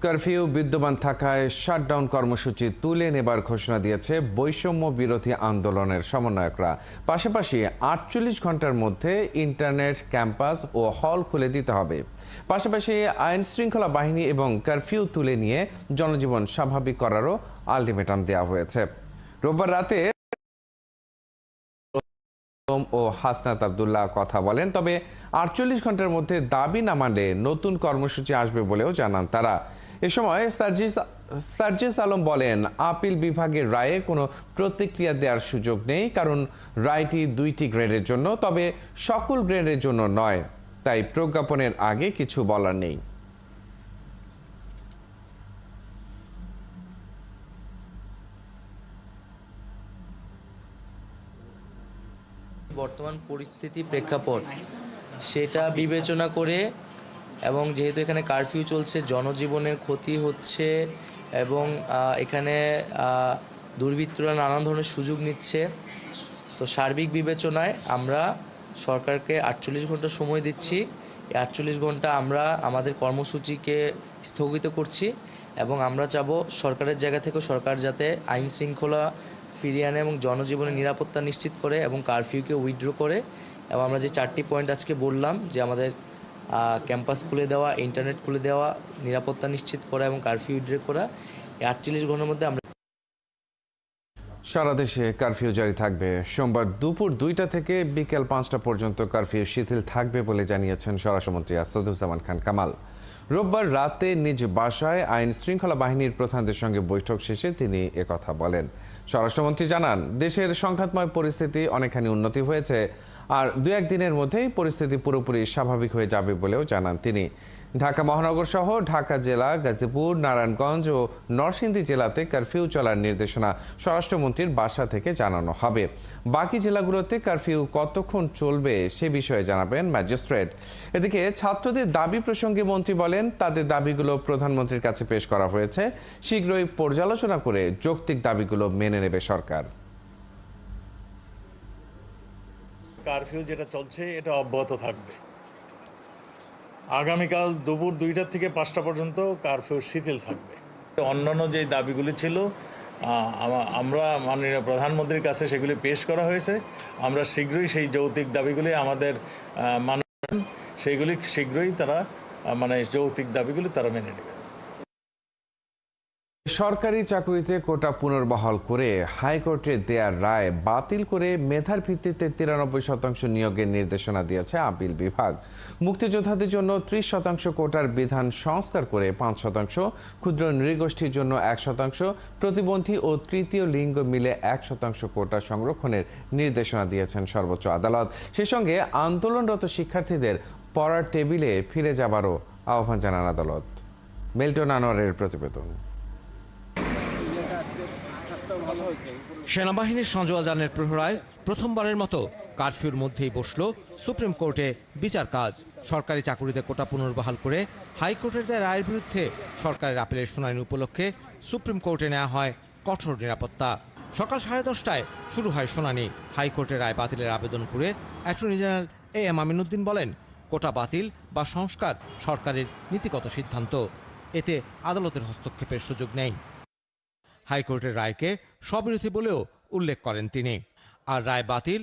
Curfew বিদ্যমান থাকায় shutdown কর্মসূচি তুলে নেবার ঘোষণা দিয়েছে বৈষম্য বিরোধী আন্দোলনের সমন্বয়করা। পাশাপাশি ৪৮ ঘন্টার মধ্যে ইন্টারনেট, ক্যাম্পাস ও হল খুলে দিতে হবে। পাশাপাশি আইন শৃঙ্খলা বাহিনী এবং কারফিউ তুলে নিয়ে জনজীবন স্বাভাবিক করারও আলটিমেটাম দেওয়া হয়েছে। রোববার রাতে ও হাসনাত আব্দুল্লাহ কথা বলেন, তবে ৪৮ ঘন্টার মধ্যে দাবি না মানলে নতুন কর্মসূচি আসবে বলেও জানান তারা। এ সময় সার্জিস আলম বলেন, আপিল বিভাগের রায়ে কোনো প্রতিক্রিয়া দেওয়ার সুযোগ নেই, কারণ রায়টি ২টি গ্রেডের জন্য, তবে সকল গ্রেডের জন্য নয়। তাই প্রজ্ঞাপনের আগে কিছু বলার নেই। বর্তমান পরিস্থিতি প্রেক্ষাপট সেটা বিবেচনা করে এবং যেহেতু এখানে কারফিউ চলছে, জনজীবনের ক্ষতি হচ্ছে এবং এখানে দুর্বৃত্তরা নানান ধরনের সুযোগ নিচ্ছে, তো সার্বিক বিবেচনায় আমরা সরকারকে ৪৮ ঘন্টা সময় দিচ্ছি। এই ৪৮ ঘন্টা আমরা আমাদের কর্মসূচিকে স্থগিত করছি এবং আমরা চাবো সরকারের জায়গা থেকে সরকার যাতে আইন শৃঙ্খলা ফিরিয়ে আনে এবং জনজীবনের নিরাপত্তা নিশ্চিত করে এবং কারফিউকে উইথড্র করে। এবং আমরা যে 4টি পয়েন্ট আজকে বললাম, যে আমাদের ক্যাম্পাস খুলে দেওয়া, ইন্টারনেট খুলে দেওয়া, নিরাপত্তা নিশ্চিত করা এবং কারফিউ উইথড্র করা, এই ৪৮ ঘন্টার মধ্যে আমরা সারা দেশে কারফিউ জারি থাকবে। সোমবার দুপুর ২টা থেকে বিকেল ৫টা পর্যন্ত কারফিউ শিথিল থাকবে বলে জানিয়েছেন স্বরাষ্ট্রমন্ত্রী আসাদুজ্জামান খান কামাল। রোববার রাতে নিজ বাসায় আইন শৃঙ্খলা বাহিনীর প্রধানদের সঙ্গে বৈঠক শেষে তিনি একথা বলেন। স্বরাষ্ট্রমন্ত্রী জানান, দেশের সংঘাতময় পরিস্থিতি অনেকখানি উন্নতি হয়েছে, আর ২-১ দিনের মধ্যেই পরিস্থিতি পুরোপুরি স্বাভাবিক হয়ে যাবে বলেও জানান তিনি। ঢাকা মহানগর সহ ঢাকা জেলা, গাজীপুর, নারায়ণগঞ্জ ও নরসিংদী জেলাতে কারফিউ চলার নির্দেশনা স্বরাষ্ট্রমন্ত্রীর বাসা থেকে জানানো হবে। বাকি জেলাগুলোতে কারফিউ কতক্ষণ চলবে সে বিষয়ে জানাবেন ম্যাজিস্ট্রেট। এদিকে ছাত্রদের দাবি প্রসঙ্গে মন্ত্রী বলেন, তাদের দাবিগুলো প্রধানমন্ত্রীর কাছে পেশ করা হয়েছে, শীঘ্রই পর্যালোচনা করে যৌক্তিক দাবিগুলো মেনে নেবে সরকার। কারফিউ যেটা চলছে এটা অব্যাহত থাকবে। আগামীকাল দুপুর ২টা থেকে ৫টা পর্যন্ত কারফিউ শিথিল থাকবে। অন্যান্য যে দাবিগুলি ছিল আমরা মাননীয় প্রধানমন্ত্রীর কাছে সেগুলি পেশ করা হয়েছে। আমরা শীঘ্রই সেই যৌক্তিক দাবিগুলি আমাদের সেইগুলি শীঘ্রই তারা যৌক্তিক দাবিগুলি তারা মেনে নেবে। সরকারি চাকরিতে কোটা পুনর্বহাল করে হাইকোর্টের দেয়ার রায় বাতিল করে মেধার ভিত্তিতে ৯৩% নিয়োগের নির্দেশনা দিয়েছে আপিল বিভাগ। মুক্তিযোদ্ধাদের জন্য ৩০% কোটার বিধান সংস্কার করে ৫%, ক্ষুদ্র নৃগোষ্ঠীর জন্য ১%, প্রতিবন্ধী ও তৃতীয় লিঙ্গ মিলে ১% কোটা সংরক্ষণের নির্দেশনা দিয়েছেন সর্বোচ্চ আদালত। সেই সঙ্গে আন্দোলনরত শিক্ষার্থীদের পড়ার টেবিলে ফিরে যাবারও আহ্বান জানান আদালত। মেল্টন আনোয়ারের প্রতিবেদন। সেনাবাহিনীর সঞ্জয় জানের প্রহরায় প্রথমবারের মতো কারফিউর মধ্যেই বসল সুপ্রিম কোর্টে বিচার কাজ। সরকারি চাকুরিতে কোটা পুনর্বহাল করে হাইকোর্টের দেয়া রায়ের বিরুদ্ধে সরকারের আপিলের শুনানি উপলক্ষে সুপ্রিম কোর্টে নেওয়া হয় কঠোর নিরাপত্তা। সকাল 10:30টায় শুরু হয় শুনানি। হাইকোর্টের রায় বাতিলের আবেদন করে অ্যাটর্নি জেনারেল AM আমিনুদ্দিন বলেন, কোটা বাতিল বা সংস্কার সরকারের নীতিগত সিদ্ধান্ত, এতে আদালতের হস্তক্ষেপের সুযোগ নেই। হাইকোর্টের রায়কে স্ববিরোধী বলেও উল্লেখ করেন তিনি। আর রায় বাতিল